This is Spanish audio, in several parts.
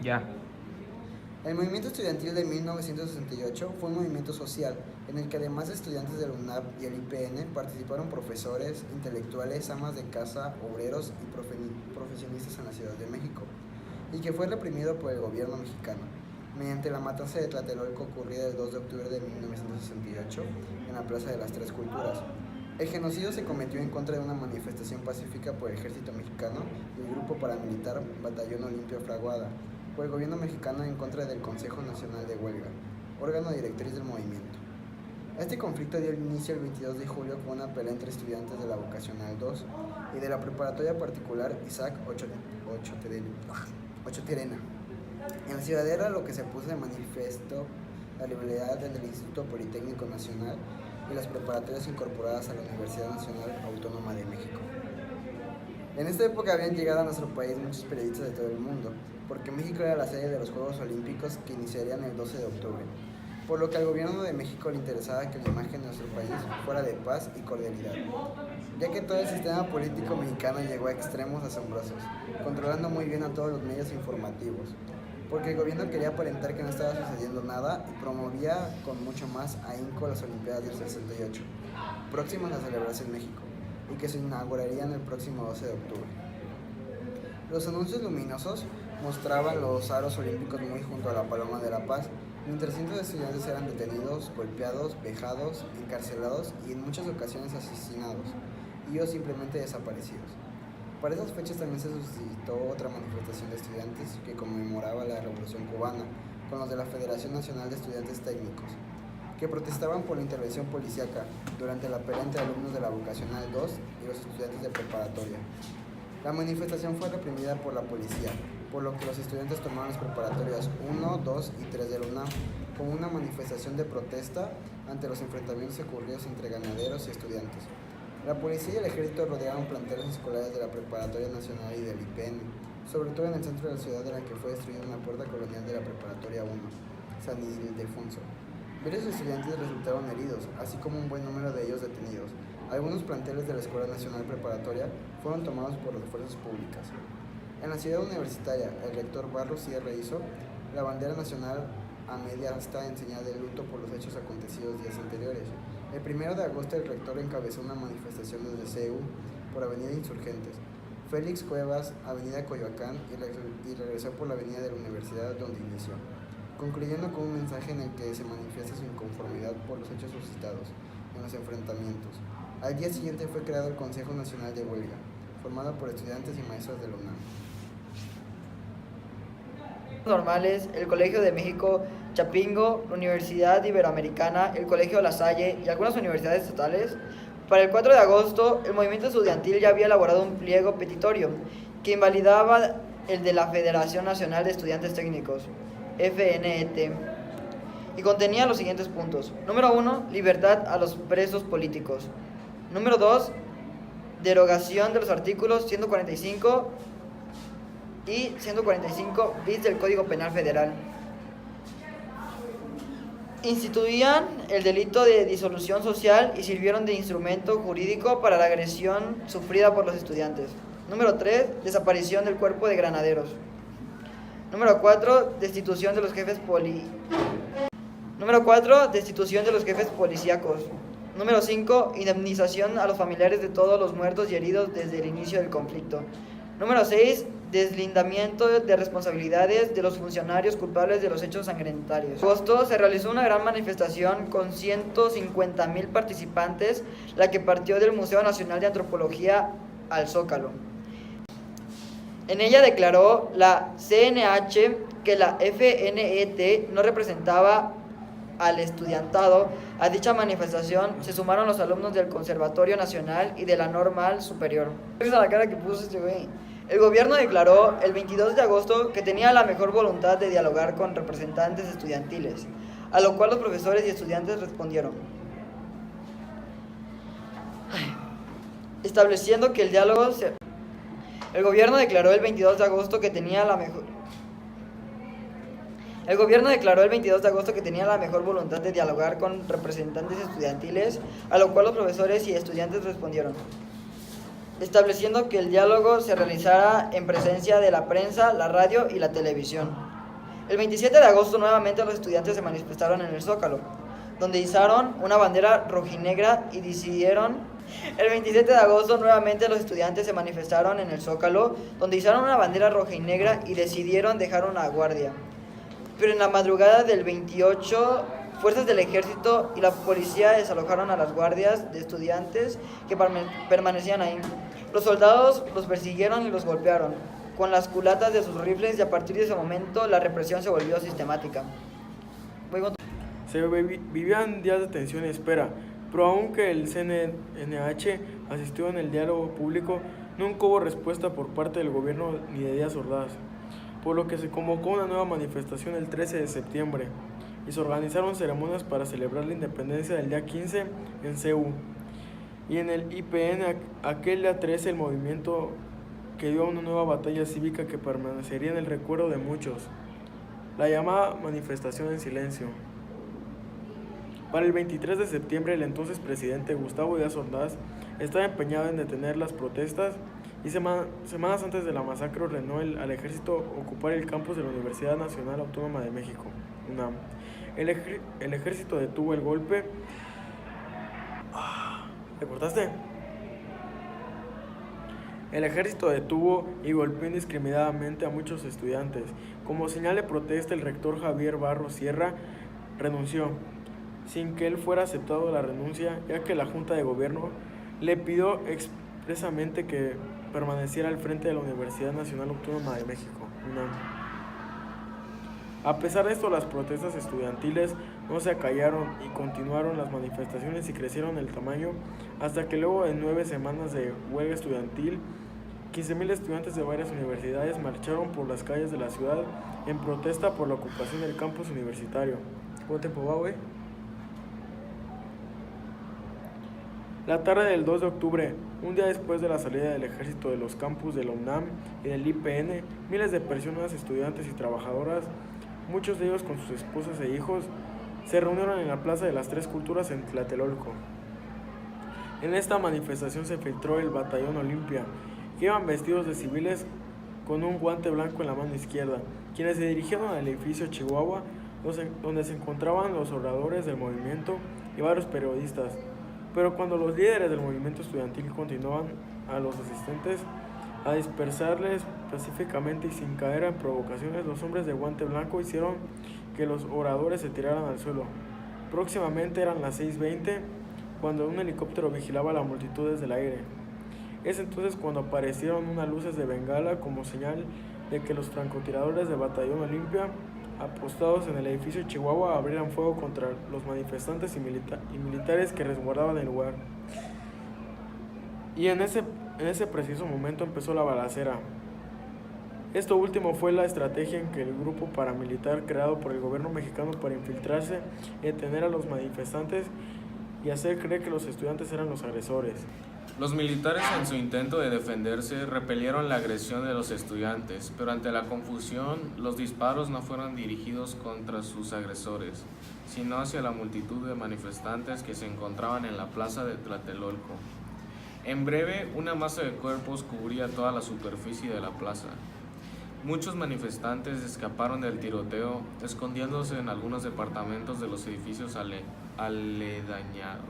Ya. El movimiento estudiantil de 1968 fue un movimiento social en el que además de estudiantes del UNAP y el IPN participaron profesores, intelectuales, amas de casa, obreros y profesionistas en la Ciudad de México, y que fue reprimido por el gobierno mexicano, mediante la matanza de Tlatelolco ocurrida el 2 de octubre de 1968 en la Plaza de las Tres Culturas. El genocidio se cometió en contra de una manifestación pacífica por el ejército mexicano y el grupo paramilitar Batallón Olimpio Fraguada, por el gobierno mexicano en contra del Consejo Nacional de Huelga, órgano directriz del movimiento. Este conflicto dio inicio el 22 de julio con una pelea entre estudiantes de la Vocacional 2 y de la preparatoria particular Isaac Ochotirena. En la Ciudadela lo que se puso de manifiesto la rivalidad entre el Instituto Politécnico Nacional y las preparatorias incorporadas a la Universidad Nacional Autónoma de México. En esta época habían llegado a nuestro país muchos periodistas de todo el mundo, porque México era la sede de los Juegos Olímpicos que iniciarían el 12 de octubre, por lo que al gobierno de México le interesaba que la imagen de nuestro país fuera de paz y cordialidad, ya que todo el sistema político mexicano llegó a extremos asombrosos, controlando muy bien a todos los medios informativos, porque el gobierno quería aparentar que no estaba sucediendo nada y promovía con mucho más ahínco las Olimpiadas del 68, próximas a celebrarse en México, y que se inaugurarían el próximo 12 de octubre. Los anuncios luminosos mostraban los aros olímpicos muy junto a la Paloma de la Paz, mientras cientos de estudiantes eran detenidos, golpeados, vejados, encarcelados y en muchas ocasiones asesinados, y o simplemente desaparecidos. Para esas fechas también se suscitó otra manifestación de estudiantes que conmemoraba la Revolución Cubana, con los de la Federación Nacional de Estudiantes Técnicos, que protestaban por la intervención policíaca durante la pelea entre alumnos de la Vocacional 2 y los estudiantes de preparatoria. La manifestación fue reprimida por la policía, por lo que los estudiantes tomaron las preparatorias 1, 2 y 3 de la UNAM como una manifestación de protesta ante los enfrentamientos ocurridos entre ganaderos y estudiantes. La policía y el ejército rodearon planteles escolares de la Preparatoria Nacional y del IPN, sobre todo en el centro de la ciudad en la que fue destruida una puerta colonial de la Preparatoria 1, San Ildefonso. Varios estudiantes resultaron heridos, así como un buen número de ellos detenidos. Algunos planteles de la Escuela Nacional Preparatoria fueron tomados por las fuerzas públicas. En la ciudad universitaria, el rector Barros Sierra hizo la bandera nacional a media asta en señal de luto por los hechos acontecidos días anteriores. El 1 de agosto el rector encabezó una manifestación desde CEU por Avenida Insurgentes, Félix Cuevas, Avenida Coyoacán y regresó por la Avenida de la Universidad donde inició, concluyendo con un mensaje en el que se manifiesta su inconformidad por los hechos suscitados en los enfrentamientos. Al día siguiente fue creado el Consejo Nacional de Huelga, formado por estudiantes y maestros de la UNAM. Normales, el Colegio de México, Chapingo, la Universidad Iberoamericana, el Colegio La Salle y algunas universidades estatales. Para el 4 de agosto, el movimiento estudiantil ya había elaborado un pliego petitorio que invalidaba el de la Federación Nacional de Estudiantes Técnicos, FNET, y contenía los siguientes puntos. Número 1, libertad a los presos políticos. Número 2, derogación de los artículos 145 y 145 bis del Código Penal Federal. Instituían el delito de disolución social y sirvieron de instrumento jurídico para la agresión sufrida por los estudiantes. Número 3, desaparición del cuerpo de granaderos. Número 4, destitución de los jefes policíacos. Número 5, indemnización a los familiares de todos los muertos y heridos desde el inicio del conflicto. Número 6, deslindamiento de responsabilidades de los funcionarios culpables de los hechos sanguinarios. En agosto se realizó una gran manifestación con 150,000 participantes, la que partió del Museo Nacional de Antropología al Zócalo. En ella declaró la CNH que la FNET no representaba al estudiantado. A dicha manifestación se sumaron los alumnos del Conservatorio Nacional y de la Normal Superior. Esa la cara que puso este güey. El gobierno declaró el 22 de agosto que tenía la mejor voluntad de dialogar con representantes estudiantiles, a lo cual los profesores y estudiantes respondieron, estableciendo que el diálogo se... El gobierno declaró el 22 de agosto que tenía la mejor voluntad de dialogar con representantes estudiantiles, a lo cual los profesores y estudiantes respondieron, estableciendo que el diálogo se realizara en presencia de la prensa, la radio y la televisión. El 27 de agosto nuevamente los estudiantes se manifestaron en el Zócalo, donde izaron una bandera rojinegra y decidieron... El 27 de agosto nuevamente los estudiantes se manifestaron en el Zócalo, donde izaron una bandera rojinegra y decidieron dejar una guardia. Pero en la madrugada del 28, fuerzas del ejército y la policía desalojaron a las guardias de estudiantes que permanecían ahí. Los soldados los persiguieron y los golpearon con las culatas de sus rifles y a partir de ese momento la represión se volvió sistemática. Se vivían días de tensión y espera, pero aunque el CNH asistió en el diálogo público, nunca hubo respuesta por parte del gobierno ni de Díaz Ordaz, por lo que se convocó una nueva manifestación el 13 de septiembre y se organizaron ceremonias para celebrar la independencia del día 15 en CEU. Y en el IPN aquel día 13 el movimiento que dio una nueva batalla cívica que permanecería en el recuerdo de muchos, la llamada manifestación en silencio. Para el 23 de septiembre el entonces presidente Gustavo Díaz Ordaz estaba empeñado en detener las protestas y semanas antes de la masacre ordenó al ejército ocupar el campus de la Universidad Nacional Autónoma de México, UNAM. El ejército detuvo el golpe. ¿Te cortaste? El ejército detuvo y golpeó indiscriminadamente a muchos estudiantes. Como señal de protesta, el rector Javier Barros Sierra renunció, sin que él fuera aceptado la renuncia, ya que la Junta de Gobierno le pidió expresamente que permaneciera al frente de la Universidad Nacional Autónoma de México, UNAM. A pesar de esto, las protestas estudiantiles no se acallaron y continuaron las manifestaciones y crecieron el tamaño hasta que luego de 9 semanas de huelga estudiantil, 15,000 estudiantes de varias universidades marcharon por las calles de la ciudad en protesta por la ocupación del campus universitario. ¿Cuánto tiempo va, güey? La tarde del 2 de octubre, un día después de la salida del ejército de los campus de la UNAM y del IPN, miles de personas, estudiantes y trabajadoras, muchos de ellos con sus esposas e hijos, se reunieron en la Plaza de las Tres Culturas en Tlatelolco. En esta manifestación se filtró el Batallón Olimpia, que iban vestidos de civiles con un guante blanco en la mano izquierda, quienes se dirigieron al edificio Chihuahua, donde se encontraban los oradores del movimiento y varios periodistas. Pero cuando los líderes del movimiento estudiantil continuaban a los asistentes a dispersarles pacíficamente y sin caer en provocaciones, los hombres de guante blanco hicieron que los oradores se tiraran al suelo. Próximamente eran las 6:20 cuando un helicóptero vigilaba a la multitud desde el aire. Es entonces cuando aparecieron unas luces de bengala como señal de que los francotiradores del Batallón Olimpia, apostados en el edificio Chihuahua, abrieran fuego contra los manifestantes y militares que resguardaban el lugar. Y en ese preciso momento empezó la balacera. Esto último fue la estrategia en que el grupo paramilitar creado por el gobierno mexicano para infiltrarse y detener a los manifestantes y hacer creer que los estudiantes eran los agresores. Los militares, en su intento de defenderse, repelieron la agresión de los estudiantes, pero ante la confusión, los disparos no fueron dirigidos contra sus agresores, sino hacia la multitud de manifestantes que se encontraban en la plaza de Tlatelolco. En breve, una masa de cuerpos cubría toda la superficie de la plaza. Muchos manifestantes escaparon del tiroteo, escondiéndose en algunos departamentos de los edificios aledañados.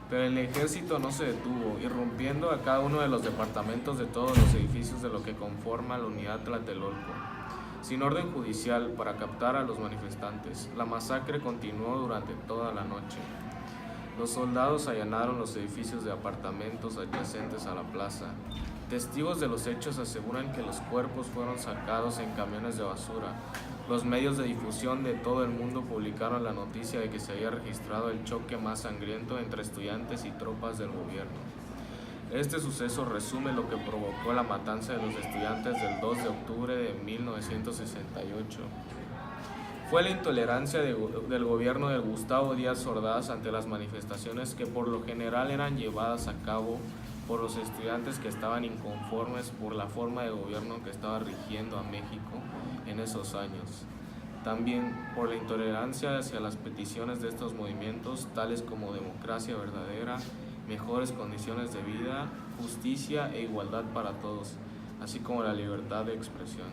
Pero el ejército no se detuvo, irrumpiendo a cada uno de los departamentos de todos los edificios de lo que conforma la unidad Tlatelolco, sin orden judicial para captar a los manifestantes. La masacre continuó durante toda la noche. Los soldados allanaron los edificios de apartamentos adyacentes a la plaza. Testigos de los hechos aseguran que los cuerpos fueron sacados en camiones de basura. Los medios de difusión de todo el mundo publicaron la noticia de que se había registrado el choque más sangriento entre estudiantes y tropas del gobierno. Este suceso resume lo que provocó la matanza de los estudiantes del 2 de octubre de 1968. Fue la intolerancia del gobierno de Gustavo Díaz Ordaz ante las manifestaciones que por lo general eran llevadas a cabo por los estudiantes que estaban inconformes por la forma de gobierno que estaba rigiendo a México en esos años. También por la intolerancia hacia las peticiones de estos movimientos, tales como democracia verdadera, mejores condiciones de vida, justicia e igualdad para todos, así como la libertad de expresión.